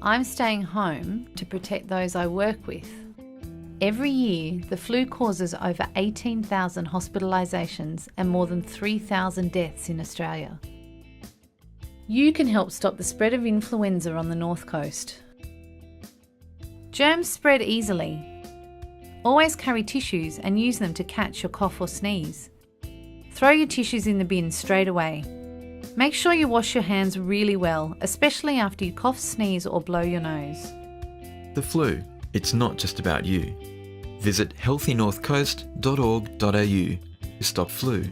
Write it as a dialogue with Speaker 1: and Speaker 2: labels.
Speaker 1: I'm staying home to protect those I work with. Every year, the flu causes over 18,000 hospitalisations and more than 3,000 deaths in Australia. You can help stop the spread of influenza on the North Coast. Germs spread easily. Always carry tissues and use them to catch your cough or sneeze. Throw your tissues in the bin straight away. Make sure you wash your hands really well, especially after you cough, sneeze or blow your nose.
Speaker 2: The flu, it's not just about you. Visit healthynorthcoast.org.au to stop flu.